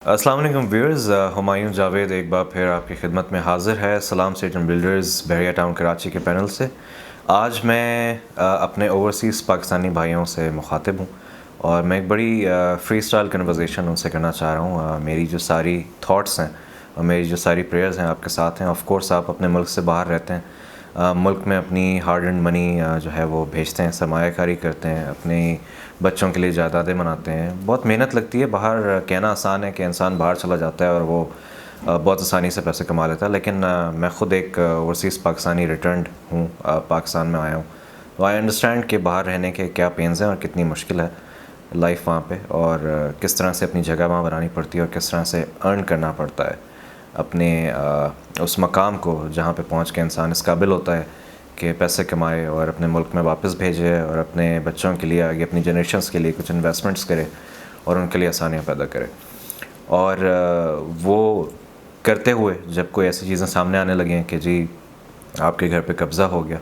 السلام علیکم ویورز، ہمایوں جاوید ایک بار پھر آپ کی خدمت میں حاضر ہے سلام سیٹن بلڈرز بحریہ ٹاؤن کراچی کے پینل سے۔ آج میں اپنے اوورسیز پاکستانی بھائیوں سے مخاطب ہوں اور میں ایک بڑی فری اسٹائل کنورزیشن ان سے کرنا چاہ رہا ہوں۔ میری جو ساری تھاٹس ہیں اور میری جو ساری پریئرز ہیں آپ کے ساتھ ہیں۔ آف کورس آپ اپنے ملک سے باہر رہتے ہیں، ملک میں اپنی ہارڈ اینڈ منی جو ہے وہ بھیجتے ہیں، سرمایہ کاری کرتے ہیں، اپنی بچوں کے لیے جائیدادیں بناتے ہیں، بہت محنت لگتی ہے۔ باہر کہنا آسان ہے کہ انسان باہر چلا جاتا ہے اور وہ بہت آسانی سے پیسے کما لیتا ہے، لیکن میں خود ایک اوورسیز پاکستانی ریٹرنڈ ہوں، پاکستان میں آیا ہوں، تو آئی انڈرسٹینڈ کہ باہر رہنے کے کیا پینز ہیں اور کتنی مشکل ہے لائف وہاں پہ، اور کس طرح سے اپنی جگہ وہاں بنانی پڑتی ہے اور کس طرح سے ارن کرنا پڑتا ہے اپنے اس مقام کو جہاں پہ پہنچ کے انسان اس قابل ہوتا ہے کہ پیسے کمائے اور اپنے ملک میں واپس بھیجے اور اپنے بچوں کے لیے، آگے اپنی جنریشنز کے لیے کچھ انویسٹمنٹس کرے اور ان کے لیے آسانیاں پیدا کرے۔ اور وہ کرتے ہوئے جب کوئی ایسی چیزیں سامنے آنے لگیں کہ جی آپ کے گھر پہ قبضہ ہو گیا،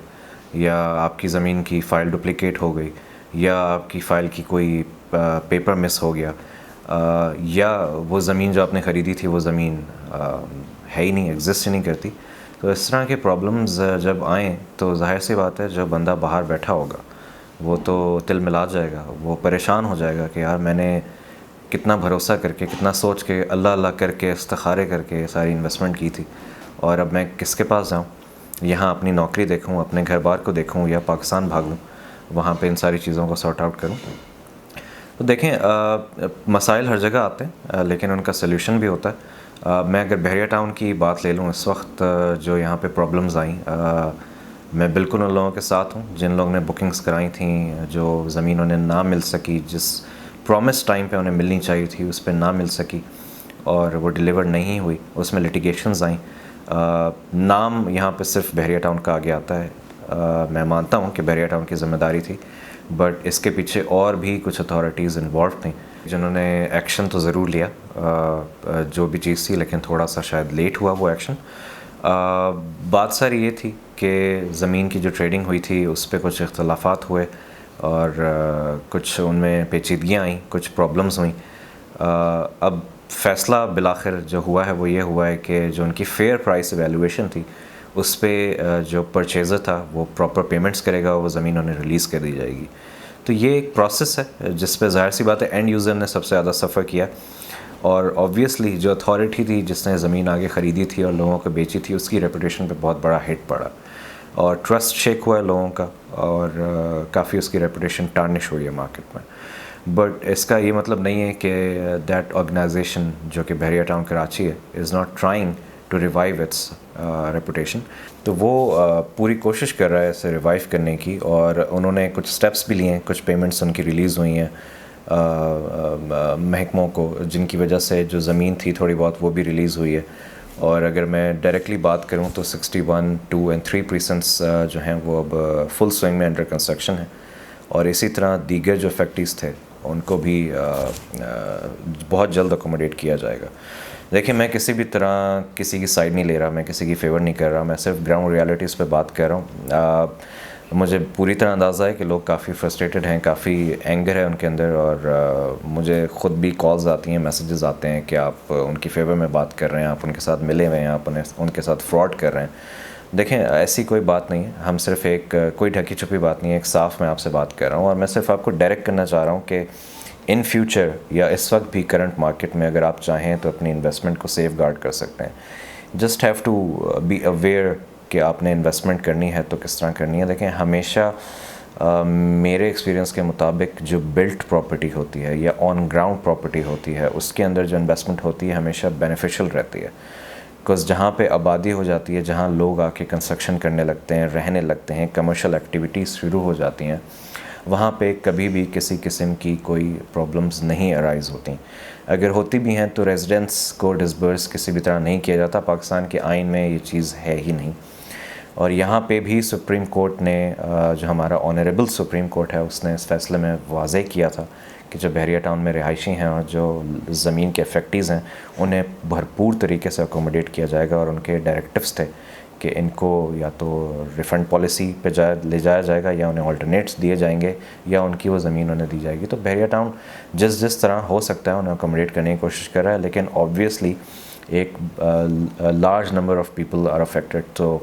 یا آپ کی زمین کی فائل ڈپلیکیٹ ہو گئی، یا آپ کی فائل کی کوئی پیپر مس ہو گیا، یا وہ زمین جو آپ نے خریدی تھی وہ زمین ہے ہی نہیں، ایگزسٹ ہی نہیں کرتی، تو اس طرح کے پرابلمز جب آئیں تو ظاہر سی بات ہے جو بندہ باہر بیٹھا ہوگا وہ تو تل ملا جائے گا، وہ پریشان ہو جائے گا کہ یار میں نے کتنا بھروسہ کر کے، کتنا سوچ کے، اللہ اللہ کر کے، استخارے کر کے ساری انویسٹمنٹ کی تھی، اور اب میں کس کے پاس جاؤں؟ یہاں اپنی نوکری دیکھوں، اپنے گھر بار کو دیکھوں، یا پاکستان بھاگ لوں وہاں پہ ان ساری چیزوں کو سارٹ آؤٹ کروں؟ تو دیکھیں، مسائل ہر جگہ آتے ہیں لیکن ان کا سلیوشن بھی ہوتا ہے۔ میں اگر بحریہ ٹاؤن کی بات لے لوں، اس وقت جو یہاں پہ پرابلمز آئیں، میں بالکل ان لوگوں کے ساتھ ہوں جن لوگوں نے بکنگز کرائی تھیں، جو زمین انہیں نہ مل سکی، جس پرومس ٹائم پہ انہیں ملنی چاہیے تھی اس پہ نہ مل سکی اور وہ ڈیلیور نہیں ہوئی، اس میں لٹیگیشنز آئیں۔ نام یہاں پہ صرف بحریہ ٹاؤن کا آگے آتا ہے، میں مانتا ہوں کہ بحریہ ٹاؤن کی ذمہ داری تھی، بٹ اس کے پیچھے اور بھی کچھ اتھارٹیز انوالو تھیں جنہوں نے ایکشن تو ضرور لیا، جو بھی چیز تھی، لیکن تھوڑا سا شاید لیٹ ہوا وہ ایکشن۔ بات ساری یہ تھی کہ زمین کی جو ٹریڈنگ ہوئی تھی اس پہ کچھ اختلافات ہوئے اور کچھ ان میں پیچیدگیاں آئیں، کچھ پرابلمز ہوئیں۔ اب فیصلہ بالآخر جو ہوا ہے وہ یہ ہوا ہے کہ جو ان کی فیئر پرائس ایویلویشن تھی اس پہ جو پرچیزر تھا وہ پراپر پیمنٹس کرے گا، وہ زمین انہیں ریلیز کر دی جائے گی۔ تو یہ ایک پروسیس ہے جس پہ ظاہر سی بات ہے اینڈ یوزر نے سب سے زیادہ سفر کیا، اور آبویسلی جو اتھارٹی تھی جس نے زمین آگے خریدی تھی اور لوگوں کو بیچی تھی، اس کی ریپوٹیشن پہ بہت بڑا ہٹ پڑا اور ٹرسٹ شیک ہوا ہے لوگوں کا، اور کافی اس کی ریپوٹیشن ٹارنش ہوئی ہے مارکیٹ میں۔ بٹ اس کا یہ مطلب نہیں ہے کہ دیٹ آرگنائزیشن جو کہ بحریہ ٹاؤن کراچی ہے is not trying to revive its reputation, تو وہ پوری کوشش کر رہا ہے اسے ریوائیو کرنے کی، اور انہوں نے کچھ سٹیپس بھی لیے ہیں، کچھ پیمنٹس ان کی ریلیز ہوئی ہیں محکموں کو، جن کی وجہ سے جو زمین تھی تھوڑی بہت وہ بھی ریلیز ہوئی ہے۔ اور اگر میں ڈائریکٹلی بات کروں تو 61، 2 and 3 پریسنٹس جو ہیں وہ اب فل سوئنگ میں انڈر کنسٹرکشن ہیں، اور اسی طرح دیگر جو فیکٹریز تھے ان کو بھی بہت جلد اکوموڈیٹ کیا جائے گا۔ دیکھیں، میں کسی بھی طرح کسی کی سائڈ نہیں لے رہا، میں کسی کی فیور نہیں کر رہا، میں صرف گراؤنڈ ریالٹیز پہ بات کر رہا ہوں۔ مجھے پوری طرح اندازہ ہے کہ لوگ کافی فرسٹریٹڈ ہیں، کافی اینگر ہے ان کے اندر، اور مجھے خود بھی کالز آتی ہیں، میسیجز آتے ہیں کہ آپ ان کی فیور میں بات کر رہے ہیں، آپ ان کے ساتھ ملے ہوئے ہیں، آپ ان کے ساتھ فراڈ کر رہے ہیں۔ دیکھیں، ایسی کوئی بات نہیں ہے، ہم صرف ایک کوئی ڈھکی چھپی بات نہیں ہے، ایک صاف میں آپ سے بات کر رہا ہوں، اور میں صرف آپ کو ڈائریکٹ کرنا چاہ رہا ہوں کہ ان فیوچر یا اس وقت بھی کرنٹ مارکیٹ میں اگر آپ چاہیں تو اپنی انویسٹمنٹ کو سیف گارڈ کر سکتے ہیں۔ Just have to be aware کہ آپ نے انویسٹمنٹ کرنی ہے تو کس طرح کرنی ہے۔ دیکھیں، ہمیشہ میرے ایکسپیرینس کے مطابق جو بلٹ پراپرٹی ہوتی ہے یا آن گراؤنڈ پراپرٹی ہوتی ہے، اس کے اندر جو انویسٹمنٹ ہوتی ہے ہمیشہ بینیفیشل رہتی ہے، بیکاز جہاں پہ آبادی ہو جاتی ہے، جہاں لوگ آ کے کنسٹرکشن کرنے لگتے ہیں، رہنے لگتے ہیں، کمرشل ایکٹیویٹیز شروع ہو جاتی ہیں، وہاں پہ کبھی بھی کسی قسم کی کوئی پرابلمز نہیں ارائز ہوتی۔ اگر ہوتی بھی ہیں تو ریزیڈنٹس کو ڈسبرس کسی بھی طرح نہیں کیا جاتا، پاکستان کے آئین میں یہ چیز ہے ہی نہیں۔ اور یہاں پہ بھی سپریم کورٹ نے، جو ہمارا آنریبل سپریم کورٹ ہے، اس نے اس فیصلے میں واضح کیا تھا کہ جو بحریہ ٹاؤن میں رہائشی ہیں اور جو زمین کے افیکٹیز ہیں انہیں بھرپور طریقے سے اکوموڈیٹ کیا جائے گا، اور ان کے ڈائریکٹیوز تھے کہ ان کو یا تو ریفنڈ پالیسی پہ لے جایا جائے گا یا انہیں آلٹرنیٹس دیے جائیں گے یا ان کی وہ زمین انہیں دی جائے گی. تو بحریہ ٹاؤن جس طرح ہو سکتا ہے انہیں اکوموڈیٹ کرنے کی کوشش کر رہا ہے, لیکن آبویسلی ایک large number of people are affected, تو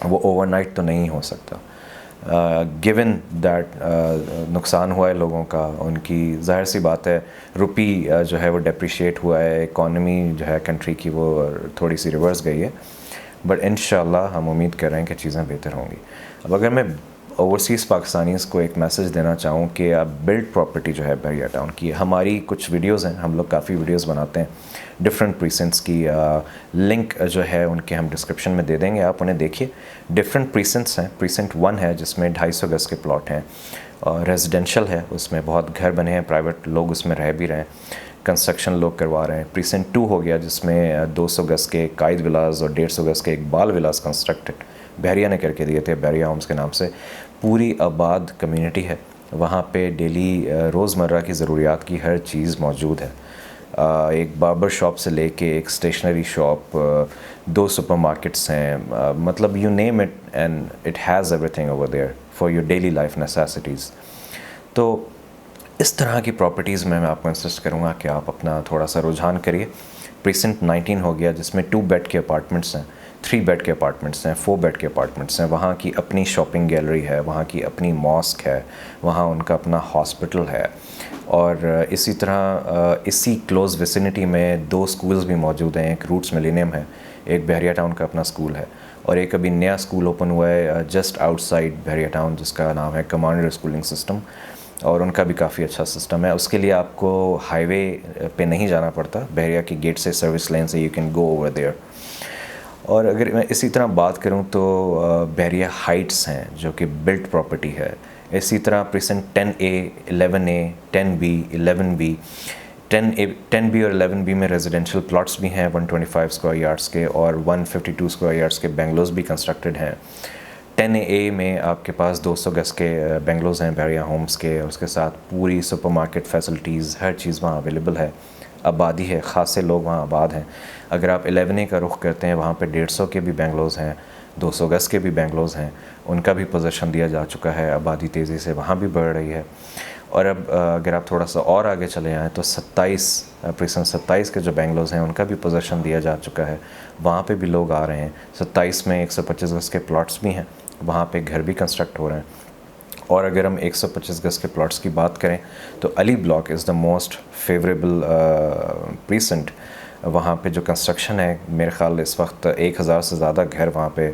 وہ اوور نائٹ تو نہیں ہو سکتا. گیون دیٹ نقصان ہوا ہے لوگوں کا, ان کی ظاہر سی بات ہے روپی جو ہے وہ ڈیپریشیٹ ہوا ہے, اکانومی جو ہے کنٹری کی وہ تھوڑی سی ریورس گئی ہے, بٹ انشاءاللہ ہم امید کر رہے ہیں کہ چیزیں بہتر ہوں گی. اب اگر میں اوورسیز پاکستانیز کو ایک میسج دینا چاہوں کہ اب بلڈ پراپرٹی جو ہے بحریہ ٹاؤن کی, ہماری کچھ ویڈیوز ہیں, ہم لوگ کافی ویڈیوز بناتے ہیں ڈفرینٹ پریسنٹس کی, لنک جو ہے ان کے ہم ڈسکرپشن میں دے دیں گے, آپ انہیں دیکھیے. ڈفرینٹ پریسنٹس ہیں, پریسنٹ 1 ہے جس میں 250 گز کے پلاٹ ہیں, ریزیڈینشل ہے, اس میں بہت گھر بنے ہیں, پرائیویٹ لوگ اس میں رہ بھی رہے ہیں, کنسٹرکشن لوگ کروا رہے ہیں. پریسنٹ 2 ہو گیا جس میں 200 گز کے قائد ولاز اور 150 گز کے اقبال ولاز کنسٹرکٹڈ بحریہ نے کر کے دیے تھے, بحریہ ہومز کے نام سے. پوری آباد کمیونٹی ہے وہاں پہ, ڈیلی روزمرہ کی ضروریات کی ہر چیز موجود ہے. ایک باربر شاپ سے لے کے ایک اسٹیشنری شاپ, 2 سپر مارکیٹس ہیں, مطلب you name it and it has every thing over there for your daily life necessities. تو اس طرح کی پراپرٹیز میں آپ کو انسسٹ کروں گا کہ آپ اپنا تھوڑا سا رجحان کریے. پریسنٹ 19 ہو گیا جس میں 2 بیڈ کے اپارٹمنٹس ہیں, 3 بیڈ کے اپارٹمنٹس ہیں, 4 بیڈ کے اپارٹمنٹس ہیں. وہاں کی اپنی شاپنگ گیلری ہے, وہاں کی اپنی ماسک ہے, وہاں ان کا اپنا ہاسپٹل ہے, اور اسی طرح اسی کلوز ویسینٹی میں 2 سکولز بھی موجود ہیں. ایک روٹس ملینیم ہے, ایک بحریہ ٹاؤن کا اپنا سکول ہے, اور ایک ابھی نیا سکول اوپن ہوا ہے جسٹ آؤٹ سائڈ بحریہ ٹاؤن جس کا نام ہے کمانڈر اسکولنگ سسٹم, اور ان کا بھی کافی اچھا سسٹم ہے. اس کے لیے آپ کو ہائی وے پہ نہیں جانا پڑتا, بحریہ کی گیٹ سے سروس لین سے you can go over there. اور اگر میں اسی طرح بات کروں تو بحریہ ہائٹس ہیں جو کہ بلٹ پراپرٹی ہے. اسی طرح present 10A, 11A, 10B, 11B, 10B اور 11B میں ریزیڈینشیل پلاٹس بھی ہیں 125 اسکوائر یارڈس کے, اور 152 اسکوائر یارڈس کے بنگلوز بھی کنسٹرکٹڈ ہیں. 10A میں آپ کے پاس 200 گز کے بنگلوز ہیں بحریہ ہومز کے, اور اس کے ساتھ پوری سپر مارکیٹ فیسلٹیز, ہر چیز وہاں اویلیبل ہے. آبادی ہے, خاصے لوگ وہاں آباد ہیں. اگر آپ 11A کا رخ کرتے ہیں, وہاں پہ 150 کے بھی بنگلوز ہیں, 200 گز کے بھی بنگلوز ہیں, ان کا بھی پوزیشن دیا جا چکا ہے. آبادی تیزی سے وہاں بھی بڑھ رہی ہے. اور اب اگر آپ تھوڑا سا اور آگے چلے آئیں تو 27 کے جو بنگلوز ہیں ان کا بھی پوزیشن دیا جا چکا ہے, وہاں پہ بھی لوگ آ رہے ہیں. 27 میں 125 گز کے پلاٹس بھی ہیں, وہاں پہ گھر بھی کنسٹرکٹ ہو رہے ہیں. اور اگر ہم 125 گز کے پلاٹس کی بات کریں تو Ali block is the most favourable present. وہاں پہ جو کنسٹرکشن ہے, میرے خیال اس وقت 1000 سے زیادہ گھر وہاں پہ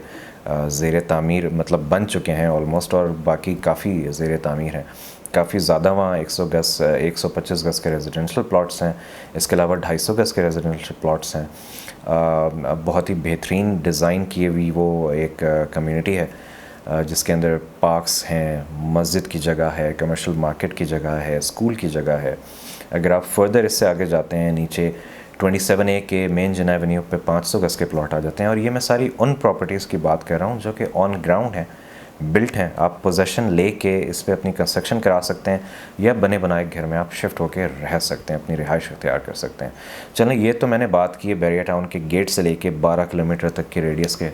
زیر تعمیر مطلب بن چکے ہیں آلموسٹ, اور باقی کافی زیر تعمیر ہیں. کافی زیادہ وہاں 125 گز کے ریزیڈینشیل پلاٹس ہیں. اس کے علاوہ 250 گز کے ریزیڈینشیل پلاٹس ہیں. بہت ہی بہترین ڈیزائن کیے ہوئی وہ ایک کمیونٹی ہے جس کے اندر پارکس ہیں, مسجد کی جگہ ہے, کمرشل مارکیٹ کی جگہ ہے, اسکول کی جگہ ہے. اگر آپ فردر اس سے آگے جاتے ہیں نیچے 27A کے مین جنا ایونیو پہ 500 گز کے پلاٹ آ جاتے ہیں. اور یہ میں ساری ان پراپرٹیز کی بات کر رہا ہوں جو کہ آن گراؤنڈ ہیں, بلٹ ہیں. آپ پوزیشن لے کے اس پہ اپنی کنسٹرکشن کرا سکتے ہیں, یا بنے بنائے گھر میں آپ شفٹ ہو کے رہ سکتے ہیں, اپنی رہائش اختیار کر سکتے ہیں. چلیں, یہ تو میں نے بات کی ہے بحریہ ٹاؤن کے گیٹ سے لے کے 12 کلومیٹر تک کے ریڈیس کے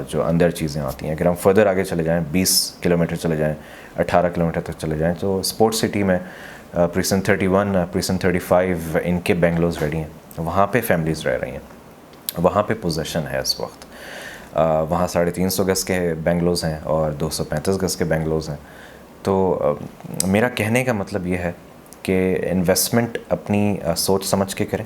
جو اندر چیزیں آتی ہیں. اگر ہم فردر آگے چلے جائیں, 20 کلومیٹر چلے جائیں, 18 کلومیٹر تک چلے جائیں, تو اسپورٹس سٹی میں پریسنٹ 31, پریسنٹ 35 ان کے بنگلوز ریڈی ہیں. وہاں پہ فیملیز رہ رہی ہیں, وہاں پہ پوزیشن ہے اس وقت. وہاں 350 گز کے بنگلوز ہیں اور 235 گز کے بنگلوز ہیں. تو میرا کہنے کا مطلب یہ ہے کہ انویسٹمنٹ اپنی سوچ سمجھ کے کریں,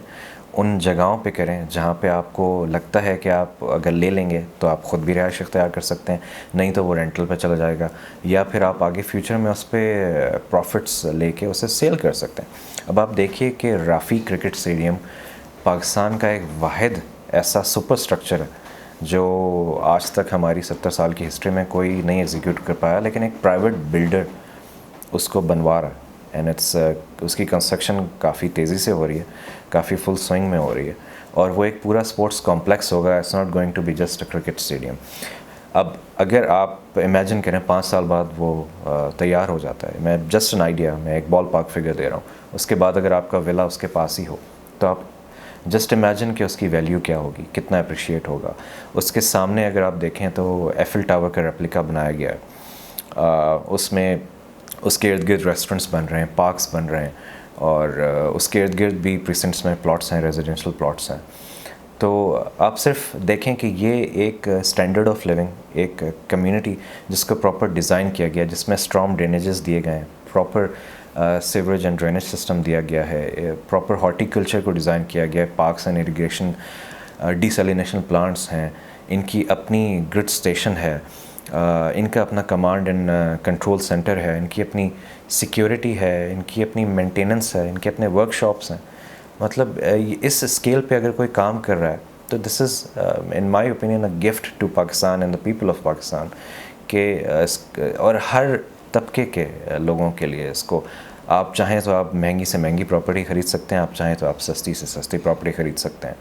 ان جگہوں پہ کریں جہاں پہ آپ کو لگتا ہے کہ آپ اگر لے لیں گے تو آپ خود بھی رہائش اختیار کر سکتے ہیں, نہیں تو وہ رینٹل پہ چلا جائے گا, یا پھر آپ آگے فیوچر میں اس پہ پروفٹس لے کے اسے سیل کر سکتے ہیں. اب آپ دیکھیے کہ رافی کرکٹ اسٹیڈیم پاکستان کا ایک واحد ایسا سپر اسٹرکچر ہے جو آج تک ہماری 70 سال کی ہسٹری میں کوئی نہیں ایگزیکیوٹ کر پایا, لیکن ایک پرائیویٹ بلڈر اس کو بنوا رہا ہے. اینڈ اس کی کنسٹرکشن کافی تیزی سے ہو رہی ہے, کافی فل سوئنگ میں ہو رہی ہے, اور وہ ایک پورا اسپورٹس کمپلیکس ہوگا. It's not going to be just a cricket stadium. اب اگر آپ امیجن کریں 5 سال بعد وہ تیار ہو جاتا ہے, میں جسٹ این آئیڈیا, میں ایک بال پارک فگر دے رہا ہوں, اس کے بعد اگر آپ کا ولا اس کے پاس ہی ہو تو آپ جسٹ امیجن کہ اس کی ویلیو کیا ہوگی, کتنا اپریشیٹ ہوگا. اس کے سامنے اگر آپ دیکھیں تو ایفل ٹاور کا ریپلیکا بنایا گیا ہے, اس میں اس کے ارد گرد ریسٹورنٹس بن رہے ہیں, پارکس بن رہے ہیں, اور اس کے ارد گرد بھی پریسنٹس میں پلاٹس ہیں, ریزیڈینشیل پلاٹس ہیں. تو آپ صرف دیکھیں کہ یہ ایک اسٹینڈرڈ آف لیونگ, ایک کمیونٹی جس کو پراپر ڈیزائن کیا گیا, جس میں اسٹرانگ ڈرینیجز دیے گئے ہیں, proper sewerage and drainage system دیا گیا ہے, پراپر ہارٹی کلچر کو ڈیزائن کیا گیا ہے, parks and irrigation, desalination plants ہیں, ان کی اپنی گرڈ اسٹیشن ہے, ان کا اپنا کمانڈ اینڈ کنٹرول سینٹر ہے, ان کی اپنی سیکیورٹی ہے, ان کی اپنی مینٹیننس ہے, ان کے اپنے ورک شاپس ہیں. مطلب اس اسکیل پہ اگر کوئی کام کر رہا ہے تو this is in my opinion a gift to Pakistan and the people of Pakistan, کہ اور ہر طبقے کے لوگوں کے لیے اس کو, آپ چاہیں تو آپ مہنگی سے مہنگی پراپرٹی خرید سکتے ہیں, آپ چاہیں تو آپ سستی سے سستی پراپرٹی خرید سکتے ہیں.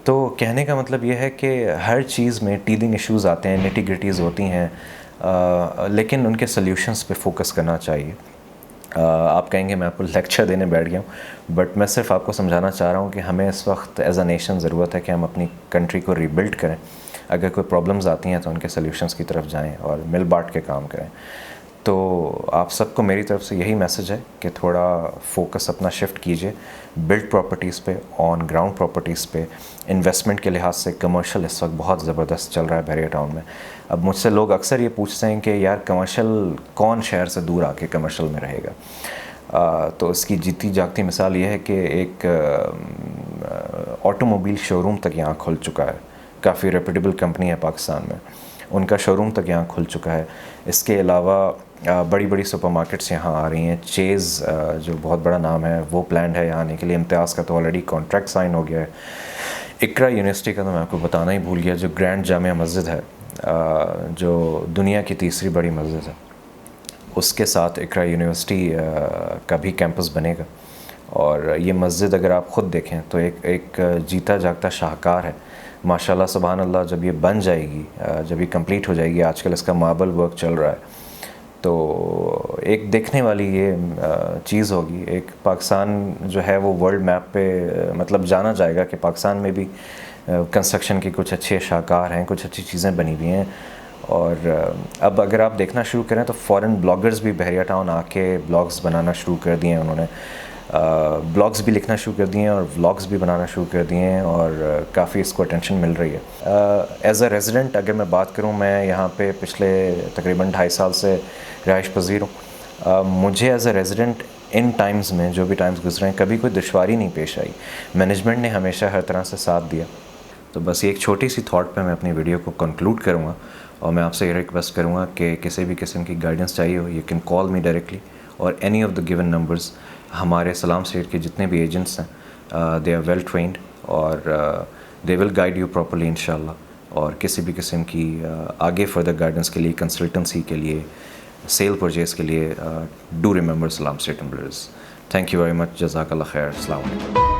تو کہنے کا مطلب یہ ہے کہ ہر چیز میں ٹیدنگ ایشوز آتے ہیں, نیٹی گریٹیز ہوتی ہیں, لیکن ان کے سلیوشنس پہ فوکس کرنا چاہیے. آپ کہیں گے میں آپ کو لیکچر دینے بیٹھ گیا ہوں, بٹ میں صرف آپ کو سمجھانا چاہ رہا ہوں کہ ہمیں اس وقت ایز اے نیشن ضرورت ہے کہ ہم اپنی کنٹری کو ریبلڈ کریں. اگر کوئی پرابلمز آتی ہیں تو ان کے سلیوشنس کی طرف جائیں اور مل بانٹ کے کام کریں. تو آپ سب کو میری طرف سے یہی میسج ہے کہ تھوڑا فوکس اپنا شفٹ کیجئے بلڈ پراپرٹیز پہ, آن گراؤنڈ پراپرٹیز پہ. انویسٹمنٹ کے لحاظ سے کمرشل اس وقت بہت زبردست چل رہا ہے بحریہ ٹاؤن میں. اب مجھ سے لوگ اکثر یہ پوچھتے ہیں کہ یار کمرشل کون شہر سے دور آ کے کمرشل میں رہے گا. تو اس کی جیتی جاگتی مثال یہ ہے کہ ایک آٹو موبائل شو روم تک یہاں کھل چکا ہے, کافی ریپیٹیبل کمپنی ہے پاکستان میں, ان کا شو روم تک یہاں کھل چکا ہے. اس کے علاوہ بڑی بڑی سپر مارکیٹس یہاں آ رہی ہیں. چیز جو بہت بڑا نام ہے وہ پلانڈ ہے یہاں آنے کے لیے. امتیاز کا تو آلریڈی کانٹریکٹ سائن ہو گیا ہے. اقرا یونیورسٹی کا تو میں آپ کو بتانا ہی بھول گیا, جو گرینڈ جامعہ مسجد ہے, جو دنیا کی تیسری بڑی مسجد ہے, اس کے ساتھ اقرا یونیورسٹی کا بھی کیمپس بنے گا. اور یہ مسجد اگر آپ خود دیکھیں تو ایک جیتا جاگتا شاہکار ہے ماشاءاللہ سبحان اللہ. جب یہ بن جائے گی, جب یہ کمپلیٹ ہو جائے گی, آج کل اس کا ماربل ورک چل رہا ہے, تو ایک دیکھنے والی یہ چیز ہوگی. ایک پاکستان جو ہے وہ ورلڈ میپ پہ مطلب جانا جائے گا کہ پاکستان میں بھی کنسٹرکشن کی کچھ اچھے شاہکار ہیں, کچھ اچھی چیزیں بنی ہوئی ہیں. اور اب اگر آپ دیکھنا شروع کریں تو فورن بلاگرز بھی بحریہ ٹاؤن آ کے بلاگز بنانا شروع کر دیے ہیں. انہوں نے بلاگز بھی لکھنا شروع کر دیے ہیں اور ولاگز بھی بنانا شروع کر دیے ہیں, اور کافی اس کو اٹینشن مل رہی ہے. ایز اے ریزیڈنٹ اگر میں بات کروں, میں یہاں پہ پچھلے تقریباً 2.5 سال سے رہائش پذیر ہوں. مجھے as a resident in Times میں جو بھی ٹائمز گزرے ہیں کبھی کوئی دشواری نہیں پیش آئی. مینجمنٹ نے ہمیشہ ہر طرح سے ساتھ دیا. تو بس ایک چھوٹی سی تھاٹ پہ میں اپنی ویڈیو کو کنکلوڈ کروں گا, اور میں آپ سے یہ ریکویسٹ کروں گا کہ کسی بھی قسم کی گائیڈنس چاہیے ہو, you can call me directly, or any of the given numbers. ہمارے سلام اسٹیٹ کے جتنے بھی ایجنٹس ہیں دے آر ویل ٹرینڈ, اور دے ول گائیڈ یو پراپرلی انشاءاللہ. اور کسی بھی قسم کی آگے فردر گائیڈنس کے لیے, کنسلٹنسی کے لیے, سیل پرچیز کے لیے, ڈو ریممبر سلام state builders. Thank you very much, جزاک اللہ خیر, السلام علیکم.